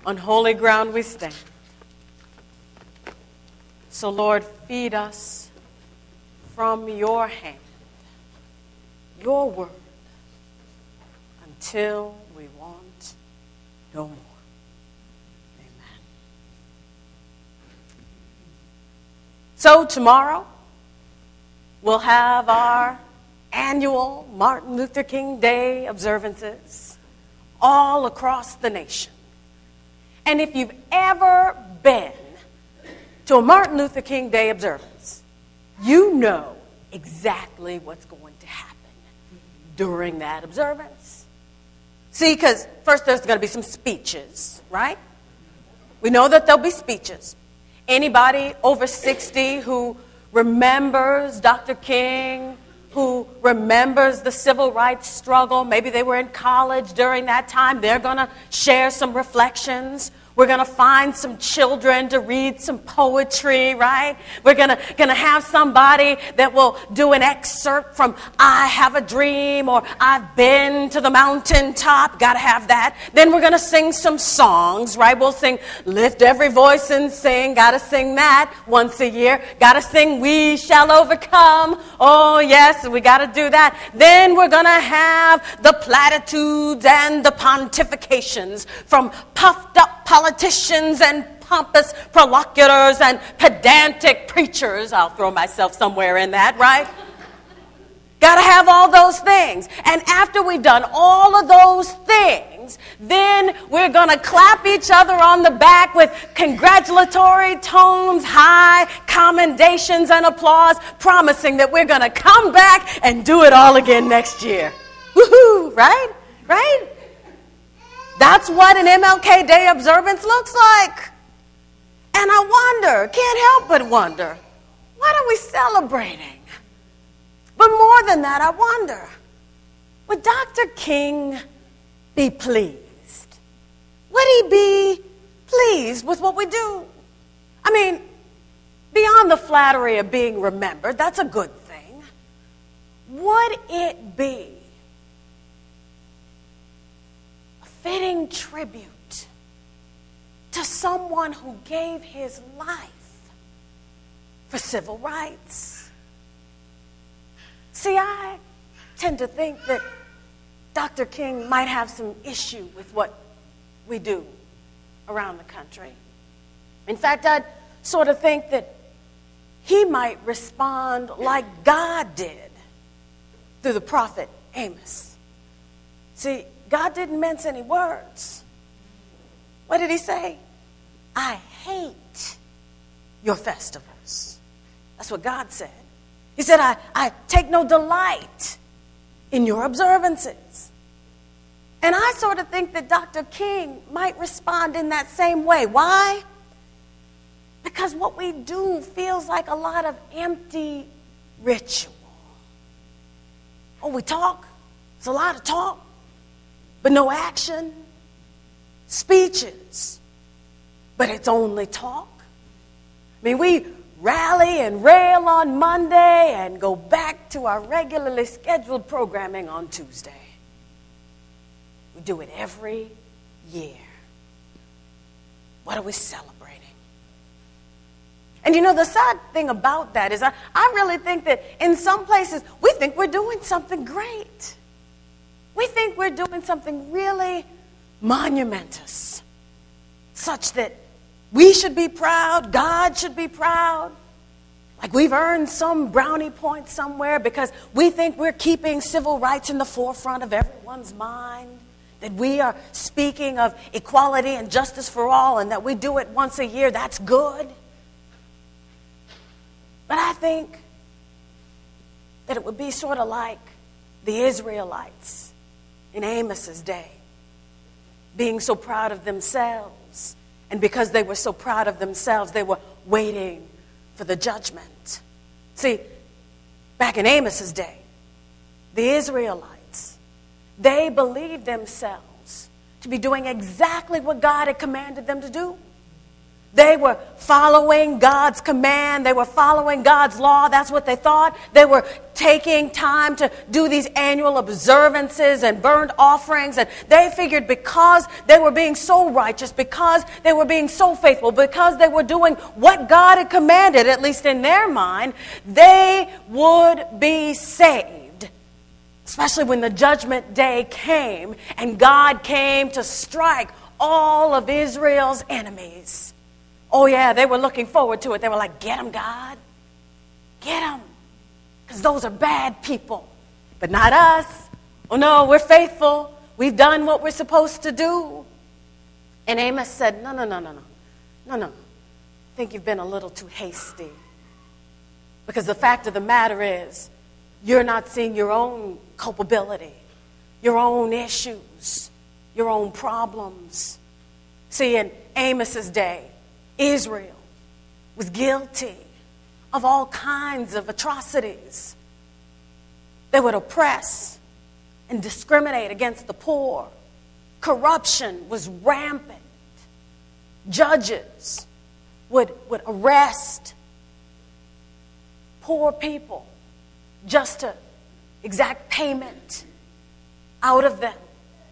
On holy ground we stand. So, Lord, feed us from your hand, your word, until we want no more. Amen. So tomorrow, we'll have our annual Martin Luther King Day observances all across the nation. And if you've ever been to a Martin Luther King Day observance, you know exactly what's going to happen during that observance. See, because first there's going to be some speeches, right? We know that there'll be speeches. Anybody over 60 who remembers Dr. King, who remembers the civil rights struggle, maybe they were in college during that time, they're going to share some reflections. We're going to find some children to read some poetry, right? We're going to have somebody that will do an excerpt from I Have a Dream or I've Been to the Mountaintop. Got to have that. Then we're going to sing some songs, right? We'll sing Lift Every Voice and Sing. Got to sing that once a year. Got to sing We Shall Overcome. Oh, yes, we got to do that. Then we're going to have the platitudes and the pontifications from puffed up politicians and pompous prolocutors and pedantic preachers. I'll throw myself somewhere in that, right? Got to have all those things. And after we've done all of those things, then we're going to clap each other on the back with congratulatory tones, high commendations and applause, promising that we're going to come back and do it all again next year. Woohoo, right? Right? That's what an MLK Day observance looks like. And I wonder, can't help but wonder, what are we celebrating? But more than that, I wonder, would Dr. King be pleased? Would he be pleased with what we do? I mean, beyond the flattery of being remembered, that's a good thing. Would it be fitting tribute to someone who gave his life for civil rights? See, I tend to think that Dr. King might have some issue with what we do around the country. In fact, I'd sort of think that he might respond like God did through the prophet Amos. See, God didn't mince any words. What did he say? I hate your festivals. That's what God said. He said, I take no delight in your observances. And I sort of think that Dr. King might respond in that same way. Why? Because what we do feels like a lot of empty ritual. Oh, we talk. It's a lot of talk. But no action, speeches, but it's only talk. I mean, we rally and rail on Monday and go back to our regularly scheduled programming on Tuesday. We do it every year. What are we celebrating? And you know, the sad thing about that is I really think that in some places we think we're doing something great. We think we're doing something really monumentous, such that we should be proud, God should be proud, like we've earned some brownie point somewhere because we think we're keeping civil rights in the forefront of everyone's mind, that we are speaking of equality and justice for all, and that we do it once a year. That's good. But I think that it would be sort of like the Israelites in Amos's day, being so proud of themselves. And because they were so proud of themselves, they were waiting for the judgment. See, back in Amos's day, the Israelites, they believed themselves to be doing exactly what God had commanded them to do. They were following God's command. They were following God's law. That's what they thought. They were taking time to do these annual observances and burnt offerings. And they figured because they were being so righteous, because they were being so faithful, because they were doing what God had commanded, at least in their mind, they would be saved. Especially when the judgment day came and God came to strike all of Israel's enemies. Oh, yeah, they were looking forward to it. They were like, get them, God. Get them. Because those are bad people. But not us. Oh, no, we're faithful. We've done what we're supposed to do. And Amos said, no. I think you've been a little too hasty. Because the fact of the matter is, you're not seeing your own culpability, your own issues, your own problems. See, in Amos's day, Israel was guilty of all kinds of atrocities. They would oppress and discriminate against the poor. Corruption was rampant. Judges would arrest poor people just to exact payment out of them.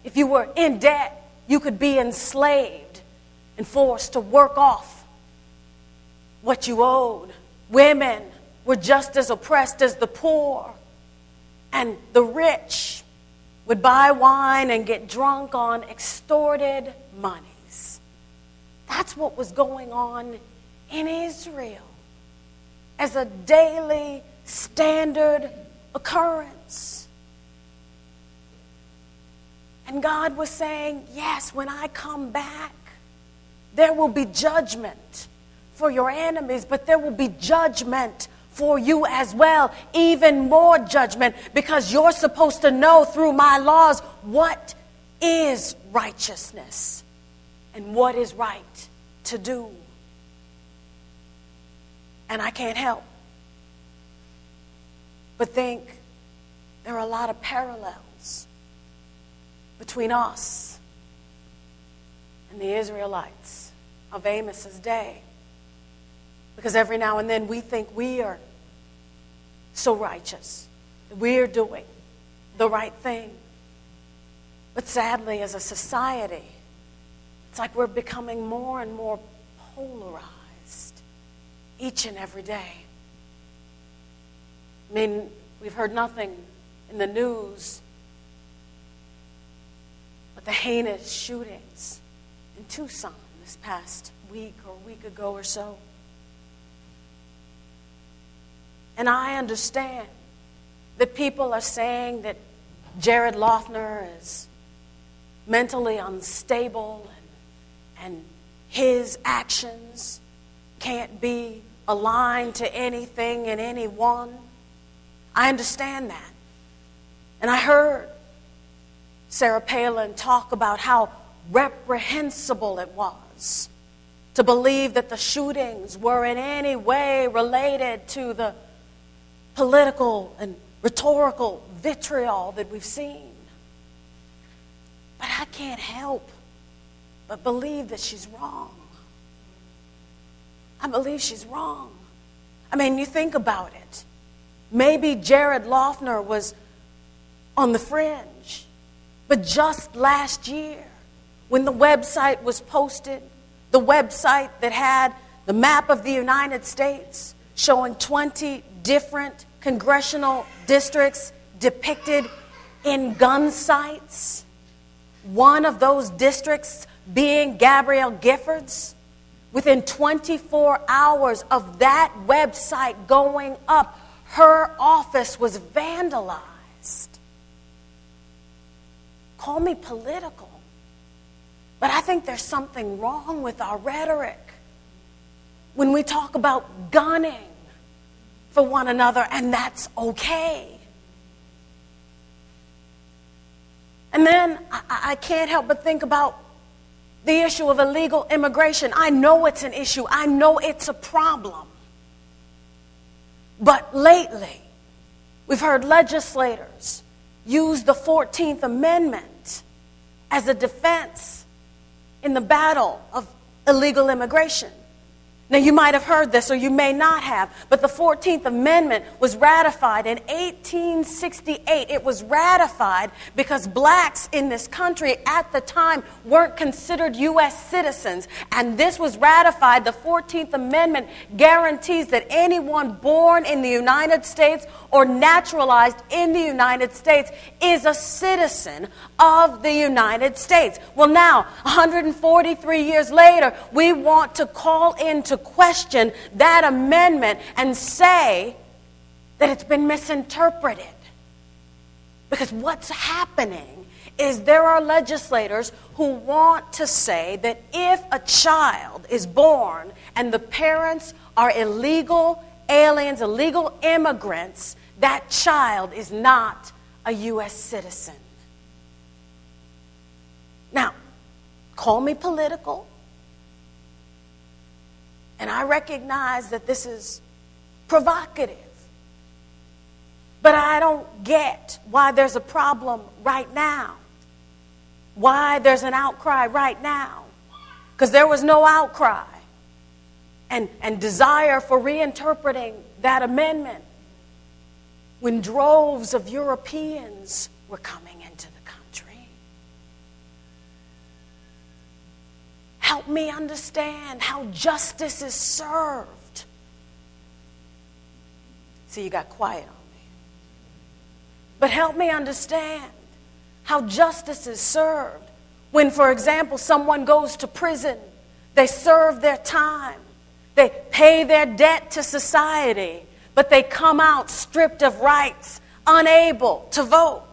If you were in debt, you could be enslaved and forced to work off what you owed. Women were just as oppressed as the poor. And the rich would buy wine and get drunk on extorted monies. That's what was going on in Israel as a daily standard occurrence. And God was saying, yes, when I come back, there will be judgment for your enemies, but there will be judgment for you as well. Even more judgment, because you're supposed to know through my laws what is righteousness and what is right to do. And I can't help but think there are a lot of parallels between us and the Israelites of Amos's day. Because every now and then we think we are so righteous, that we're doing the right thing. But sadly, as a society, it's like we're becoming more and more polarized each and every day. I mean, we've heard nothing in the news but the heinous shootings in Tucson this past week or a week ago or so. And I understand that people are saying that Jared Loughner is mentally unstable and his actions can't be aligned to anything and anyone. I understand that. And I heard Sarah Palin talk about how reprehensible it was to believe that the shootings were in any way related to the political and rhetorical vitriol that we've seen. But I can't help but believe that she's wrong. I believe she's wrong. I mean, you think about it. Maybe Jared Loughner was on the fringe. But just last year, when the website was posted, the website that had the map of the United States showing 20 different congressional districts depicted in gun sites, one of those districts being Gabrielle Giffords, within 24 hours of that website going up, her office was vandalized. Call me political, but I think there's something wrong with our rhetoric when we talk about gunning for one another, and that's okay. And then I can't help but think about the issue of illegal immigration. I know it's an issue. I know it's a problem. But lately, we've heard legislators use the 14th Amendment as a defense in the battle of illegal immigration. Now, you might have heard this or you may not have, but the 14th Amendment was ratified in 1868. It was ratified because blacks in this country at the time weren't considered U.S. citizens. And this was ratified. The 14th Amendment guarantees that anyone born in the United States or naturalized in the United States is a citizen of the United States. Well, now, 143 years later, we want to call into question that amendment and say that it's been misinterpreted. Because what's happening is there are legislators who want to say that if a child is born and the parents are illegal aliens, illegal immigrants, that child is not a U.S. citizen. Now, call me political, and I recognize that this is provocative, but I don't get why there's a problem right now, why there's an outcry right now, because there was no outcry and desire for reinterpreting that amendment when droves of Europeans were coming into the country. Help me understand how justice is served. See, you got quiet on me. But help me understand how justice is served when, for example, someone goes to prison, they serve their time, they pay their debt to society, but they come out stripped of rights, unable to vote.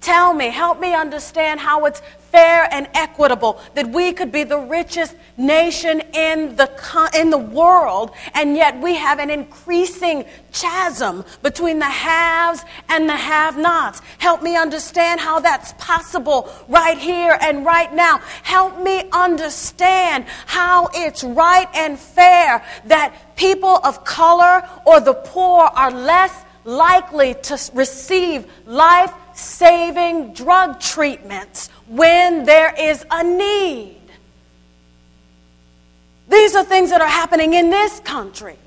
Tell me, help me understand how it's fair and equitable that we could be the richest nation in the world, and yet we have an increasing chasm between the haves and the have-nots. Help me understand how that's possible right here and right now. Help me understand how it's right and fair that people of color or the poor are less likely to receive life-saving drug treatments when there is a need. These are things that are happening in this country,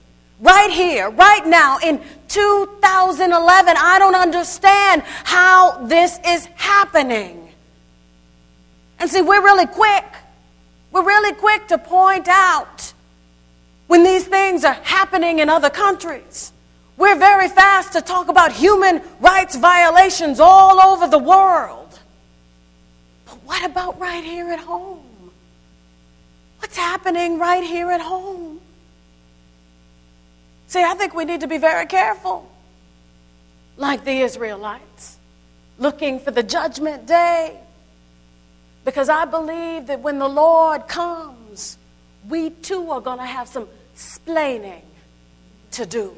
right here, right now, in 2011. I don't understand how this is happening. And see, we're really quick. We're really quick to point out when these things are happening in other countries. We're very fast to talk about human rights violations all over the world. But what about right here at home? What's happening right here at home? See, I think we need to be very careful, like the Israelites, looking for the judgment day. Because I believe that when the Lord comes, we too are going to have some splaining to do.